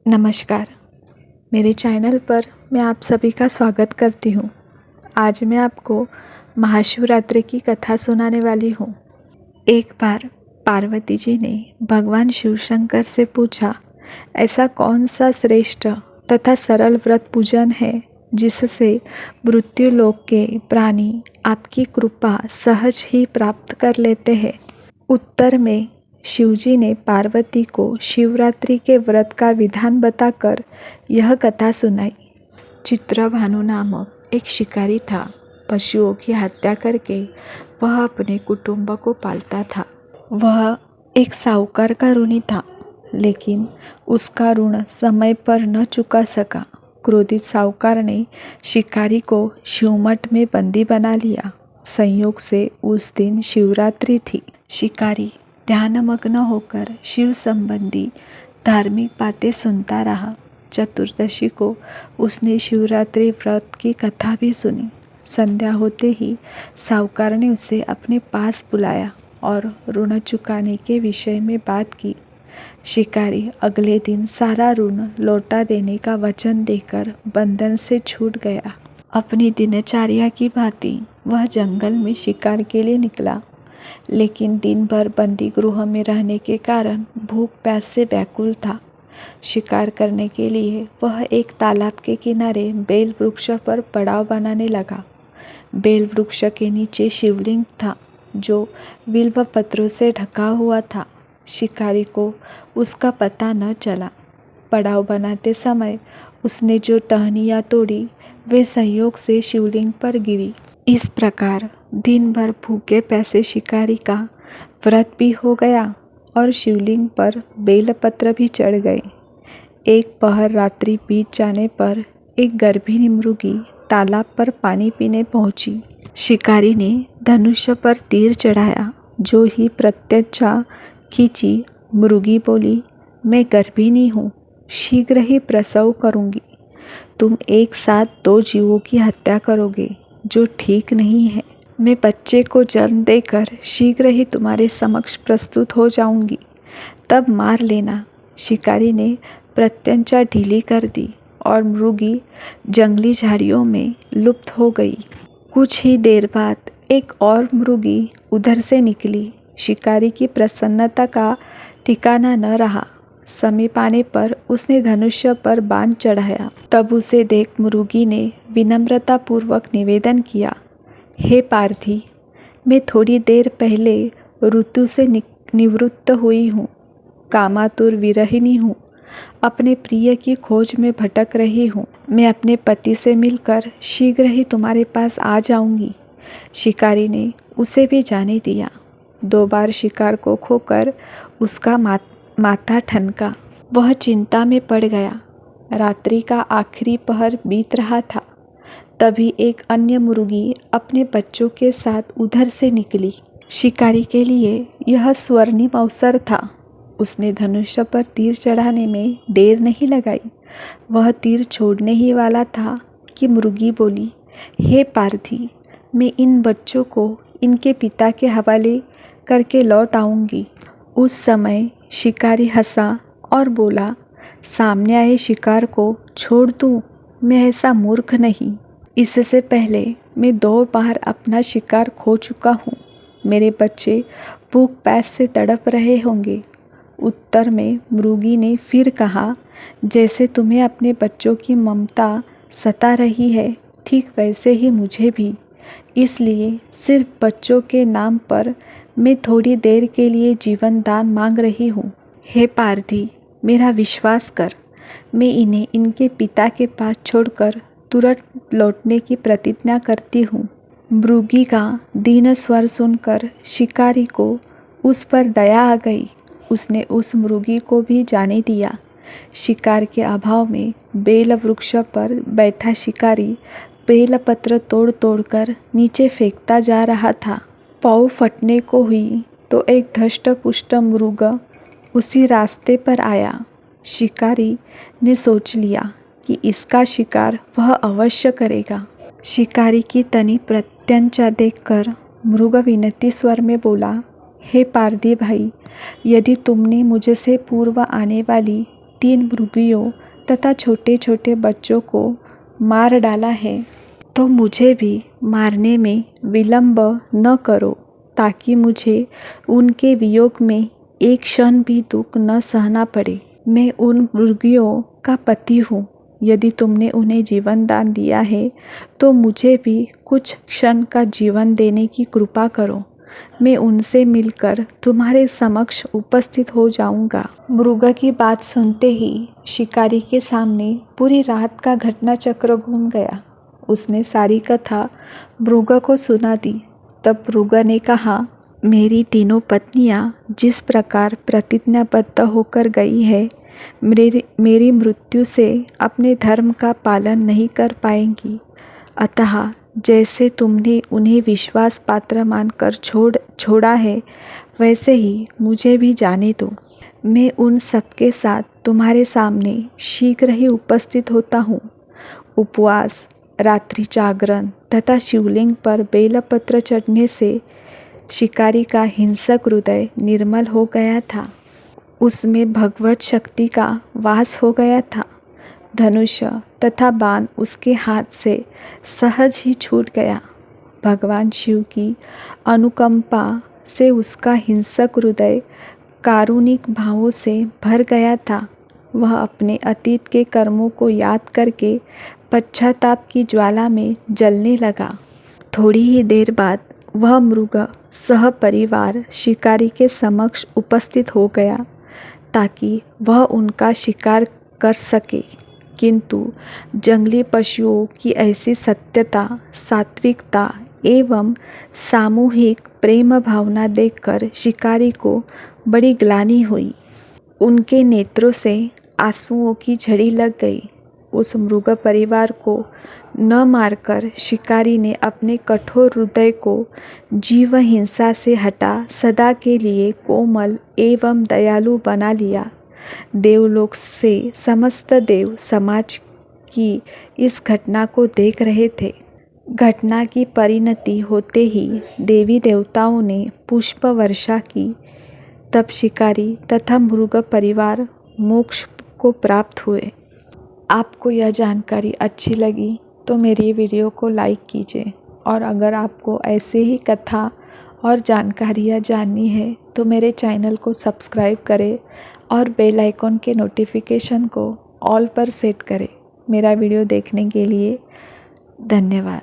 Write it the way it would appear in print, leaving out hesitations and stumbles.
नमस्कार। मेरे चैनल पर मैं आप सभी का स्वागत करती हूँ। आज मैं आपको महाशिवरात्रि की कथा सुनाने वाली हूँ। एक बार पार्वती जी ने भगवान शिव शंकर से पूछा, ऐसा कौन सा श्रेष्ठ तथा सरल व्रत पूजन है जिससे मृत्यु लोक के प्राणी आपकी कृपा सहज ही प्राप्त कर लेते हैं। उत्तर में शिवजी ने पार्वती को शिवरात्रि के व्रत का विधान बताकर यह कथा सुनाई। चित्रभानु नामक एक शिकारी था। पशुओं की हत्या करके वह अपने कुटुंब को पालता था। वह एक साहूकार का ऋणी था, लेकिन उसका ऋण समय पर न चुका सका। क्रोधित साहूकार ने शिकारी को शिवमठ में बंदी बना लिया। संयोग से उस दिन शिवरात्रि थी। शिकारी ध्यानमग्न होकर शिव संबंधी धार्मिक बातें सुनता रहा। चतुर्दशी को उसने शिवरात्रि व्रत की कथा भी सुनी। संध्या होते ही साहूकार ने उसे अपने पास बुलाया और ऋण चुकाने के विषय में बात की। शिकारी अगले दिन सारा ऋण लौटा देने का वचन देकर बंधन से छूट गया। अपनी दिनचर्या की भांति वह जंगल में शिकार के लिए निकला, लेकिन दिन भर बंदी गृह में रहने के कारण भूख प्यास से व्याकुल था। शिकार करने के लिए वह एक तालाब के किनारे बेल वृक्ष पर पड़ाव बनाने लगा। बेल वृक्ष के नीचे शिवलिंग था जो बिल्व पत्रों से ढका हुआ था। शिकारी को उसका पता न चला। पड़ाव बनाते समय उसने जो टहनियाँ तोड़ी वे संयोग से शिवलिंग पर गिरी। इस प्रकार दिन भर भूखे प्यासे शिकारी का व्रत भी हो गया और शिवलिंग पर बेलपत्र भी चढ़ गए। एक पहर रात्रि बीत जाने पर एक गर्भिणी मृगी तालाब पर पानी पीने पहुंची। शिकारी ने धनुष्य पर तीर चढ़ाया। जो ही प्रत्यक्षा खींची, मृगी बोली, मैं गर्भिणी हूँ, शीघ्र ही प्रसव करूँगी। तुम एक साथ 2 जीवों की हत्या करोगे, जो ठीक नहीं है। मैं बच्चे को जन्म देकर शीघ्र ही तुम्हारे समक्ष प्रस्तुत हो जाऊंगी, तब मार लेना। शिकारी ने प्रत्यंचा ढीली कर दी और मृगी जंगली झाड़ियों में लुप्त हो गई। कुछ ही देर बाद एक और मृगी उधर से निकली। शिकारी की प्रसन्नता का ठिकाना न रहा। समीप आने पर उसने धनुष्य पर बाण चढ़ाया। तब उसे देख मृगी ने विनम्रतापूर्वक निवेदन किया, हे पार्थी, मैं थोड़ी देर पहले ऋतु से निवृत्त हुई हूँ। कामातुर विरहिणी हूँ। अपने प्रिय की खोज में भटक रही हूँ। मैं अपने पति से मिलकर शीघ्र ही तुम्हारे पास आ जाऊंगी। शिकारी ने उसे भी जाने दिया। 2 बार शिकार को खोकर उसका माथा ठनका। वह चिंता में पड़ गया। रात्रि का आखिरी पहर बीत रहा था। तभी एक अन्य मुर्गी अपने बच्चों के साथ उधर से निकली। शिकारी के लिए यह स्वर्णिम अवसर था। उसने धनुष्य पर तीर चढ़ाने में देर नहीं लगाई। वह तीर छोड़ने ही वाला था कि मुर्गी बोली, हे पार्थी, मैं इन बच्चों को इनके पिता के हवाले करके लौट आऊँगी। उस समय शिकारी हंसा और बोला, सामने आए शिकार को छोड़ दूँ? मैं ऐसा मूर्ख नहीं। इससे पहले मैं 2 बार अपना शिकार खो चुका हूँ। मेरे बच्चे भूख प्यास से तड़प रहे होंगे। उत्तर में मृगी ने फिर कहा, जैसे तुम्हें अपने बच्चों की ममता सता रही है, ठीक वैसे ही मुझे भी। इसलिए सिर्फ बच्चों के नाम पर मैं थोड़ी देर के लिए जीवन दान मांग रही हूँ। हे पार्थी, मेरा विश्वास कर। मैं इन्हें इनके पिता के पास छोड़कर तुरंत लौटने की प्रतिज्ञा करती हूँ। मृगी का दीन स्वर सुनकर शिकारी को उस पर दया आ गई। उसने उस मृगी को भी जाने दिया। शिकार के अभाव में बेल वृक्ष पर बैठा शिकारी बेलपत्र तोड़ तोड़कर नीचे फेंकता जा रहा था। पाँव फटने को हुई तो एक धष्ट पुष्ट मृग उसी रास्ते पर आया। शिकारी ने सोच लिया कि इसका शिकार वह अवश्य करेगा। शिकारी की तनी प्रत्यंचा देखकर मृग विनती स्वर में बोला, हे पारधी भाई, यदि तुमने मुझसे पूर्व आने वाली 3 मुर्गियों तथा छोटे छोटे बच्चों को मार डाला है, तो मुझे भी मारने में विलंब न करो, ताकि मुझे उनके वियोग में एक क्षण भी दुख न सहना पड़े। मैं उन मुर्गियों का पति हूँ। यदि तुमने उन्हें जीवन दान दिया है, तो मुझे भी कुछ क्षण का जीवन देने की कृपा करो। मैं उनसे मिलकर तुम्हारे समक्ष उपस्थित हो जाऊंगा। मृग की बात सुनते ही शिकारी के सामने पूरी रात का घटना चक्र घूम गया। उसने सारी कथा मृग को सुना दी। तब मृग ने कहा, मेरी तीनों पत्नियां जिस प्रकार प्रतिज्ञाबद्ध होकर गई है, मेरी मृत्यु से अपने धर्म का पालन नहीं कर पाएंगी। अतः जैसे तुमने उन्हें विश्वास पात्र मानकर छोड़ा है, वैसे ही मुझे भी जाने दो। मैं उन सबके साथ तुम्हारे सामने शीघ्र ही उपस्थित होता हूँ। उपवास, रात्रि जागरण तथा शिवलिंग पर बेलपत्र चढ़ने से शिकारी का हिंसक हृदय निर्मल हो गया था। उसमें भगवत शक्ति का वास हो गया था। धनुष तथा बाण उसके हाथ से सहज ही छूट गया। भगवान शिव की अनुकंपा से उसका हिंसक हृदय कारुणिक भावों से भर गया था। वह अपने अतीत के कर्मों को याद करके पश्चाताप की ज्वाला में जलने लगा। थोड़ी ही देर बाद वह मृग सहपरिवार शिकारी के समक्ष उपस्थित हो गया, ताकि वह उनका शिकार कर सके। किंतु जंगली पशुओं की ऐसी सत्यता, सात्विकता एवं सामूहिक प्रेम भावना देखकर शिकारी को बड़ी ग्लानि हुई। उनके नेत्रों से आंसुओं की झड़ी लग गई। उस मृग परिवार को न मारकर शिकारी ने अपने कठोर हृदय को जीव हिंसा से हटा सदा के लिए कोमल एवं दयालु बना लिया। देवलोक से समस्त देव समाज की इस घटना को देख रहे थे। घटना की परिणति होते ही देवी देवताओं ने पुष्प वर्षा की। तब शिकारी तथा मृग परिवार मोक्ष को प्राप्त हुए। आपको यह जानकारी अच्छी लगी तो मेरी वीडियो को लाइक कीजिए, और अगर आपको ऐसे ही कथा और जानकारियाँ जाननी है तो मेरे चैनल को सब्सक्राइब करें और बेल आइकॉन के नोटिफिकेशन को ऑल पर सेट करें। मेरा वीडियो देखने के लिए धन्यवाद।